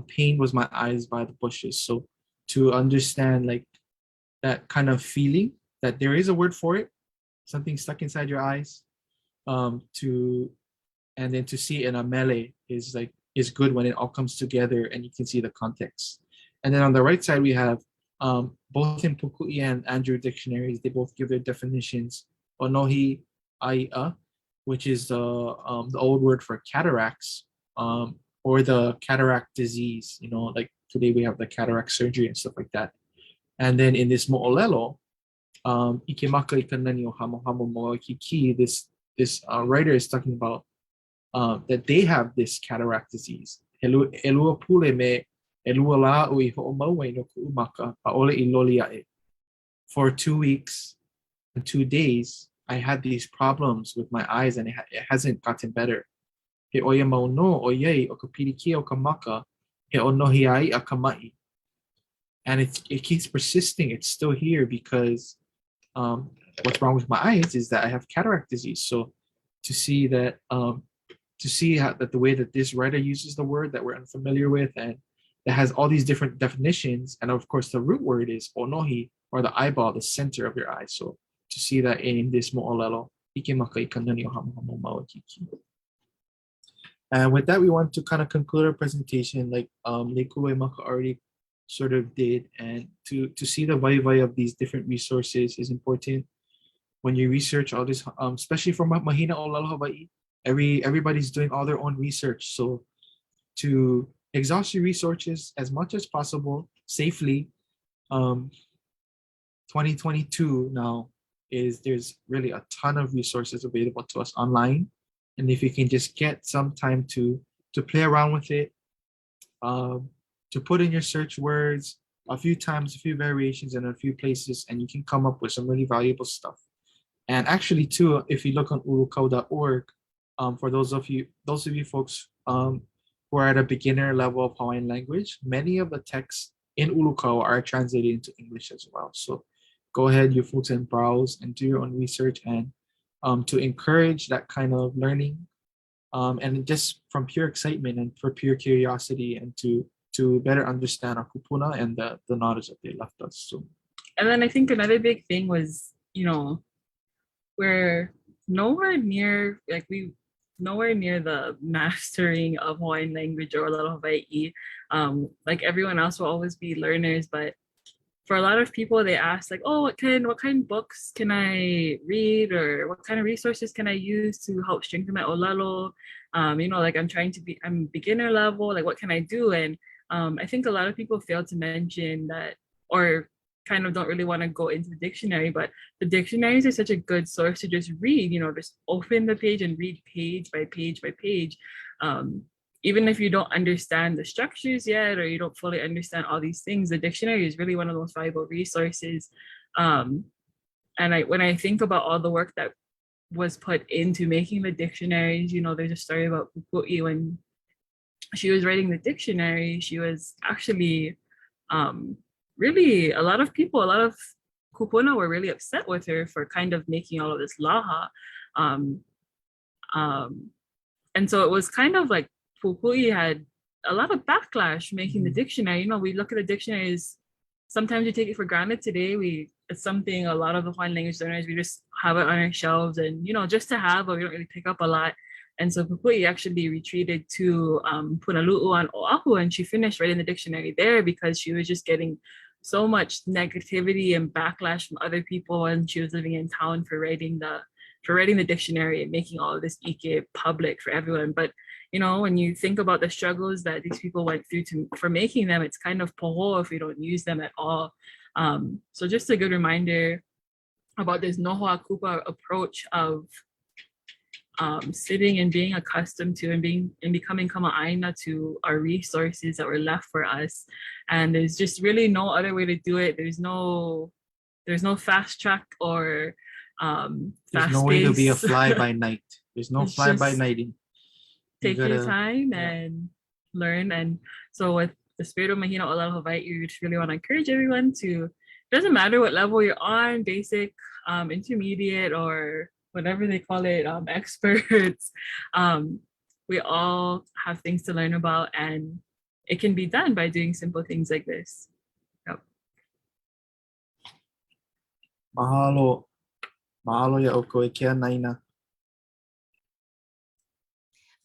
pain was my eyes by the bushes. So to understand like that kind of feeling, that there is a word for it, something stuck inside your eyes, and then to see it in a mele is good when it all comes together and you can see the context. And then on the right side we have both in Puku'i and Andrew dictionaries, they both give their definitions. Onohi'ai'a, which is the old word for cataracts, or the cataract disease, you know, like today we have the cataract surgery and stuff like that. And then in this mo'olelo, Ikemaka Ikanani o Hamohamo Mo'okiki, this writer is talking about that they have this cataract disease. Elua pule me elua la'ui ho'omaue no ku'umaka pa'ole ilolia'e. For 2 weeks and 2 days, I had these problems with my eyes, and it hasn't gotten better. He oia mauno oye o kapiriki o kamaka he onohi'ai a kamai. And it keeps persisting. It's still here because what's wrong with my eyes is that I have cataract disease. So to see that that the way that this writer uses the word that we're unfamiliar with, and that has all these different definitions, and of course the root word is onohi, or the eyeball, the center of your eye. So to see that in this mo'olelo, ikemaka ikanani o hamohamo mauakiki. And with that, we want to kind of conclude our presentation like Leikuluwaimaka already sort of did. And to see the vai of these different resources is important. When you research all this, especially for Mahina o Lalo Hawaii, everybody's doing all their own research. So to exhaust your resources as much as possible safely, um, 2022 now is there's really a ton of resources available to us online, and if you can just get some time to play around with it, to put in your search words a few times, a few variations in a few places, and you can come up with some really valuable stuff. And actually, too, if you look on ulukau.org, for those of you folks who are at a beginner level of Hawaiian language, many of the texts in ulukau are translated into English as well. So go ahead, you folks, and browse and do your own research, and to encourage that kind of learning, and just from pure excitement and for pure curiosity, and to better understand our kupuna and the knowledge that they left us. So, and then I think another big thing was, we're nowhere near the mastering of Hawaiian language or Olelo Hawaii. Like everyone else will always be learners, but for a lot of people, they ask like, oh, what kind of books can I read, or what kind of resources can I use to help strengthen my Olelo? Like I'm beginner level, like what can I do? And I think a lot of people fail to mention that, or kind of don't really want to go into the dictionary, but the dictionaries are such a good source to just read, just open the page and read page by page by page. Even if you don't understand the structures yet, or you don't fully understand all these things, the dictionary is really one of the most valuable resources. And when I think about all the work that was put into making the dictionaries, there's a story about Pupu'i. When she was writing the dictionary, she was actually really, a lot of kupuna were really upset with her for kind of making all of this laha. And so it was kind of like Pupu'i had a lot of backlash making the dictionary. We look at the dictionaries, sometimes we take it for granted today. It's something a lot of the Hawaiian language learners, we just have it on our shelves and, just to have, but we don't really pick up a lot. And so Pupu'i actually retreated to Punalu'u on Oahu, and she finished writing the dictionary there because she was just getting so much negativity and backlash from other people when she was living in town for writing the dictionary and making all of this ike public for everyone. But when you think about the struggles that these people went through for making them, it's kind of poho if we don't use them at all. So just a good reminder about this nohoa kupa approach of sitting and being accustomed to and becoming kama'aina to our resources that were left for us. And there's just really no other way to do it. There's no fast track or there's no way to be a fly by night. There's no fly by nighting. Take your time and learn. And so with the spirit of Mahina Olelo Hawaii, you just really want to encourage everyone to, it doesn't matter what level you're on, basic, intermediate, or whatever they call it, experts. We all have things to learn about, and it can be done by doing simple things like this. Yep. Mahalo. Mahalo ya oko e kia naina.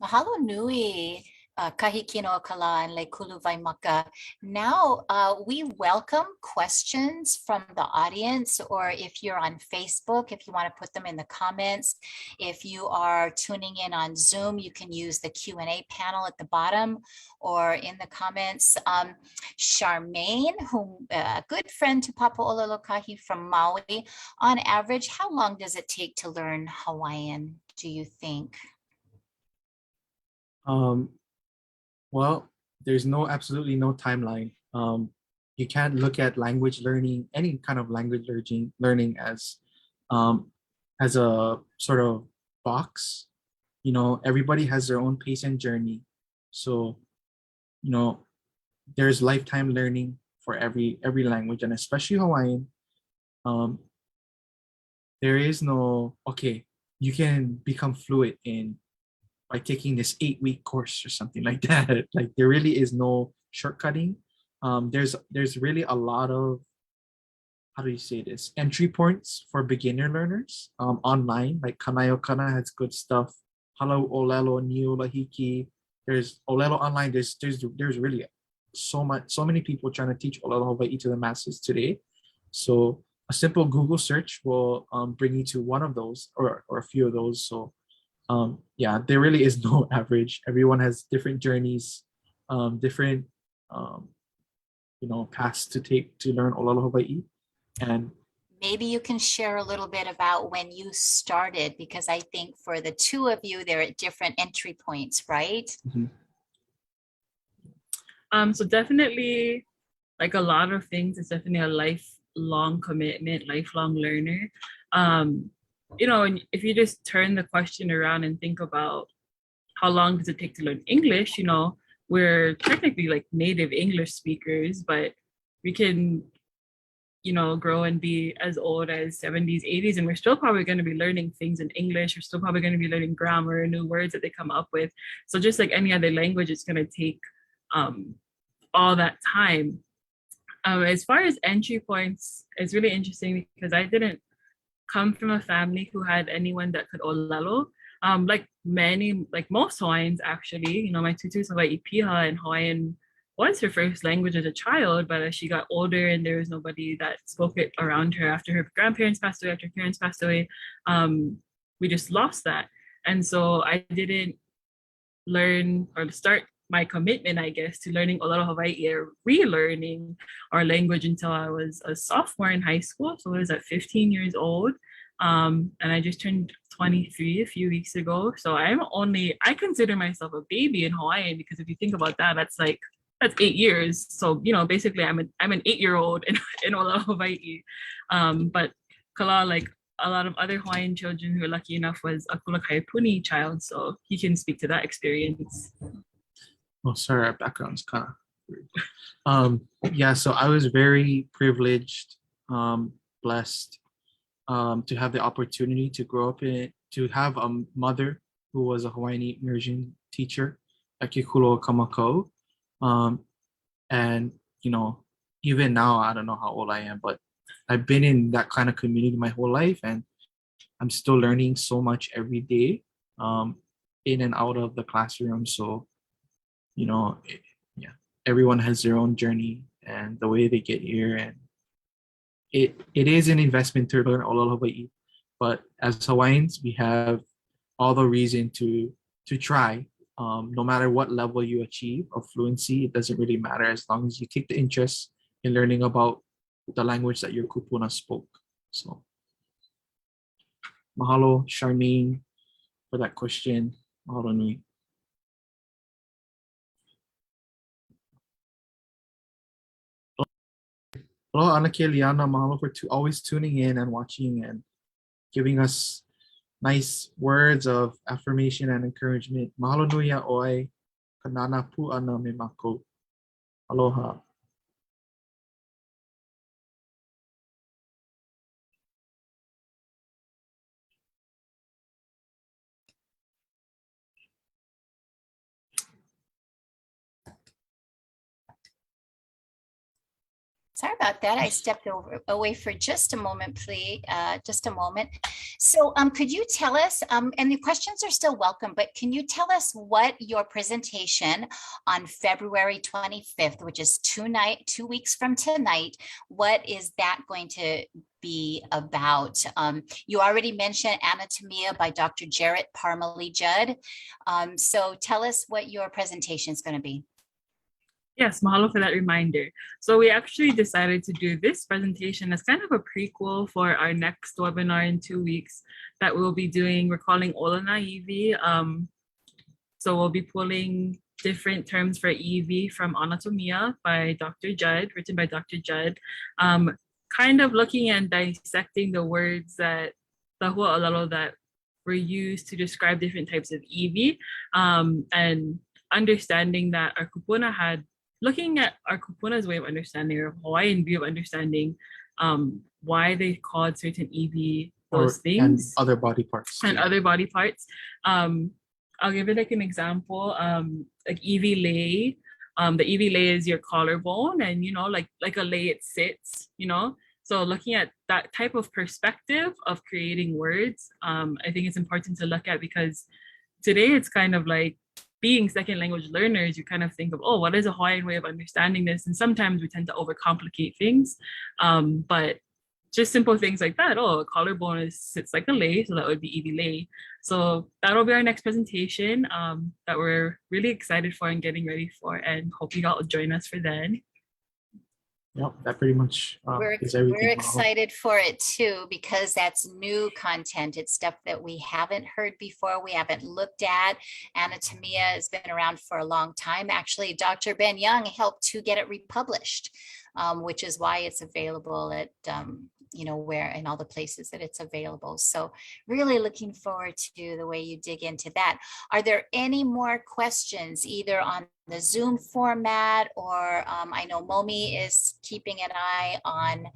Mahalo nui, Kahikinaokalā and Leikuluwaimaka. Now we welcome questions from the audience, or if you're on Facebook, if you want to put them in the comments. If you are tuning in on Zoom, you can use the Q&A panel at the bottom or in the comments. Charmaine, who a good friend to Papa Olelo from Maui, on average, how long does it take to learn Hawaiian, do you think? Well, there's absolutely no timeline. You can't look at language learning, any kind of language learning as a sort of box. Everybody has their own pace and journey. So, there's lifetime learning for every language, and especially Hawaiian. There is no, okay, you can become fluent by taking this 8-week course or something like that. Like, there really is no shortcutting. There's really a lot of, how do you say this, entry points for beginner learners online. Like Kanaiokana has good stuff. Halau Olelo, Niulahiki. There's Olelo online. There's really so many people trying to teach Olelo Hawaii to the masses today. So a simple Google search will bring you to one of those or a few of those. So there really is no average. Everyone has different journeys, different paths to take to learn Olelo Hawaii. And maybe you can share a little bit about when you started, because I think for the two of you, they're at different entry points, right? mhm. So definitely, like a lot of things, it's definitely a lifelong commitment, lifelong learner. And if you just turn the question around and think about how long does it take to learn English, we're technically like native English speakers, but we can, grow and be as old as 70s, 80s, and we're still probably going to be learning things in English. We're still probably going to be learning grammar, new words that they come up with. So just like any other language, it's going to take all that time. As far as entry points, it's really interesting because I didn't come from a family who had anyone that could olelo. Like most Hawaiians actually, my tutu's Hawaii Piha, and Hawaiian was her first language as a child, but as she got older and there was nobody that spoke it around her after her grandparents passed away, after her parents passed away, we just lost that. And so I didn't learn or start my commitment, I guess, to learning Olelo Hawaii or relearning our language until I was a sophomore in high school. So I was at 15 years old. And I just turned 23 a few weeks ago. So I consider myself a baby in Hawaiian, because if you think about that, that's 8 years. So, basically I'm an 8-year-old in Olelo Hawaii. But Kala, like a lot of other Hawaiian children who were lucky enough, was a Kulakaipuni child. So he can speak to that experience. Oh, sorry, our background's kind of weird. Yeah, so I was very privileged, blessed to have the opportunity to grow up to have a mother who was a Hawaiian immersion teacher at Kahikinaokalā. And, even now, I don't know how old I am, but I've been in that kind of community my whole life, and I'm still learning so much every day, in and out of the classroom. So, everyone has their own journey and the way they get here, and it is an investment to learn Olelo Hawaii. But as Hawaiians, we have all the reason to try. No matter what level you achieve of fluency, it doesn't really matter as long as you take the interest in learning about the language that your kupuna spoke. So, mahalo, Charmaine, for that question. Mahalo nui. Hello, Anake Liana. Mahalo for always tuning in and watching and giving us nice words of affirmation and encouragement. Mahalo nui a oi, kanana pu ana me mako. Aloha. Sorry about that. I stepped away for just a moment, please. Just a moment. So could you tell us, and the questions are still welcome, but can you tell us what your presentation on February 25th, which is 2 weeks from tonight, what is that going to be about? You already mentioned Anatomia by Dr. Jarrett Parmalee Judd. So tell us what your presentation is going to be. Yes, mahalo for that reminder. So we actually decided to do this presentation as kind of a prequel for our next webinar in 2 weeks that we'll be doing. We're calling Olana EV. So we'll be pulling different terms for EV from Anatomia by Dr. Judd, written by Dr. Judd, kind of looking and dissecting the words that that were used to describe different types of EV, and understanding that our kupuna looking at our kupuna's way of understanding, or Hawaiian view of understanding, why they called certain EV those things. And other body parts. And other body parts. I'll give it like an example. Like EV lay. The EV lay is your collarbone, and like a lay, it sits, So looking at that type of perspective of creating words, I think it's important to look at, because today it's kind of like, being second language learners, you kind of think of, oh, what is a Hawaiian way of understanding this? And sometimes we tend to overcomplicate things. But just simple things like that. Oh, a collarbone sits like a lei, so that would be EV lei. So that'll be our next presentation that we're really excited for and getting ready for, and hope you all join us for then. Yep, that pretty much is everything. We're excited for it too, because that's new content. It's stuff that we haven't heard before, we haven't looked at. Anatomia has been around for a long time. Actually, Dr. Ben Young helped to get it republished, which is why it's available at where in all the places that it's available. So really looking forward to the way you dig into that. Are there any more questions either on the Zoom format, or I know Momi is keeping an eye on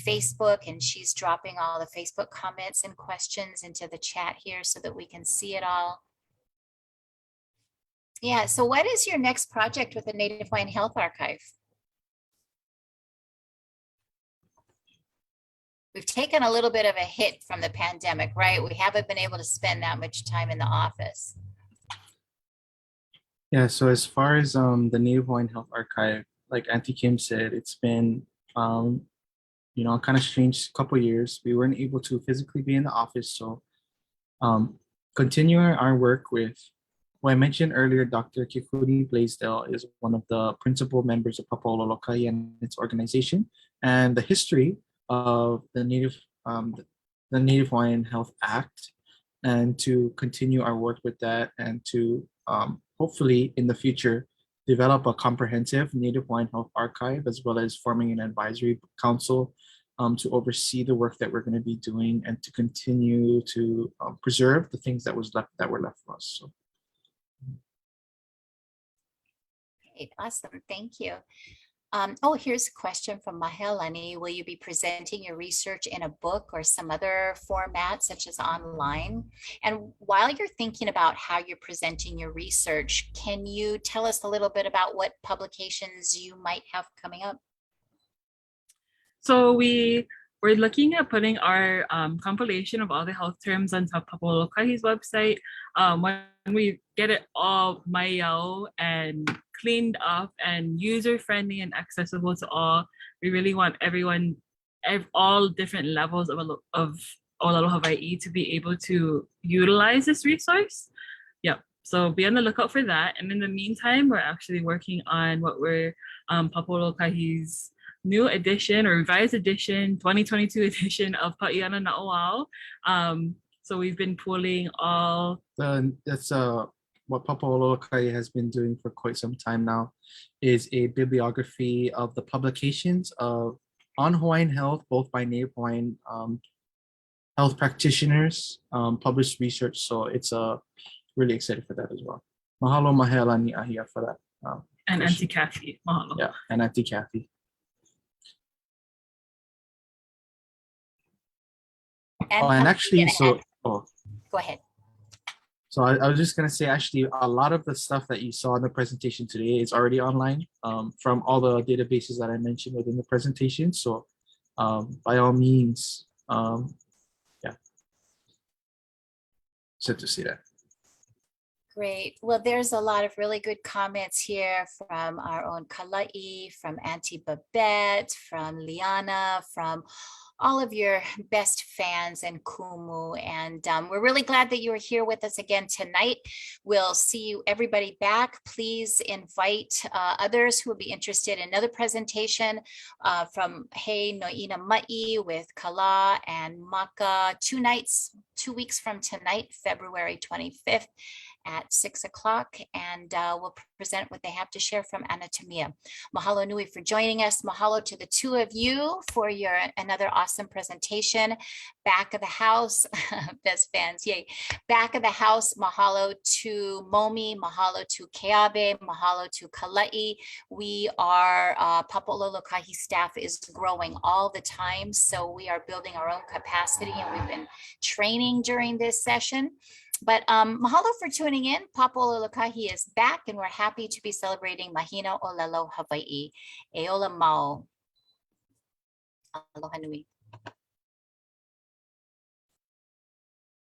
Facebook, and she's dropping all the Facebook comments and questions into the chat here so that we can see it all. Yeah, so what is your next project with the Native Hawaiian Health Archive? We've taken a little bit of a hit from the pandemic, right? We haven't been able to spend that much time in the office. Yeah, so as far as the Native Hawaiian Health Archive, like Auntie Kim said, it's been kind of strange couple years. We weren't able to physically be in the office, so continuing our work with, well, I mentioned earlier, Dr. Kikuri Blaisdell is one of the principal members of Papa'ololokai and its organization, and the history of the Native Hawaiian Health Act, and to continue our work with that, and to hopefully in the future develop a comprehensive Native Hawaiian Health Archive, as well as forming an advisory council to oversee the work that we're going to be doing, and to continue to preserve the things that were left for us. So. Great, awesome, thank you. Here's a question from Mahelani. Will you be presenting your research in a book or some other format, such as online? And while you're thinking about how you're presenting your research, can you tell us a little bit about what publications you might have coming up? So we're looking at putting our compilation of all the health terms on top of Papa'ololokai's website. When we get it all mayau and cleaned up and user-friendly and accessible to all, we really want everyone, all different levels of Olelo Hawaii, to be able to utilize this resource. Yep. So be on the lookout for that. And in the meantime, we're actually working on what we're Papa'ololokai's new edition or revised edition, 2022 edition of Pa'iana Na'oao. So we've been pulling all. That's what Papa'ololokai has been doing for quite some time now, is a bibliography of the publications on Hawaiian health, both by Native Hawaiian health practitioners, published research. So it's really excited for that as well. Mahalo Mahealani Ahia for that. And Auntie Kathy. Mahalo. Yeah, and Auntie Kathy. And actually, go ahead. So I was just gonna say, actually, a lot of the stuff that you saw in the presentation today is already online from all the databases that I mentioned within the presentation. So by all means, yeah, sad to see that. Great. Well, there's a lot of really good comments here from our own Kalai, from Auntie Babette, from Liana, from all of your best fans and Kumu. And we're really glad that you are here with us again tonight. We'll see you everybody back. Please invite others who would be interested in another presentation from He Noi'ina Ma'i with Kala and Maka, 2 weeks from tonight, February 25th. At 6 o'clock, and we'll present what they have to share from Anatomia. Mahalo nui for joining us. Mahalo to the two of you for your another awesome presentation. Back of the house, best fans, yay. Back of the house, mahalo to Momi, mahalo to Keabe, mahalo to Kalai. We are, Papa'ololokai staff is growing all the time, so we are building our own capacity, and we've been training during this session. But mahalo for tuning in. Papa'ololokai is back, and we're happy to be celebrating Mahina Olelo Hawaii. Eola Mao. Aloha nui.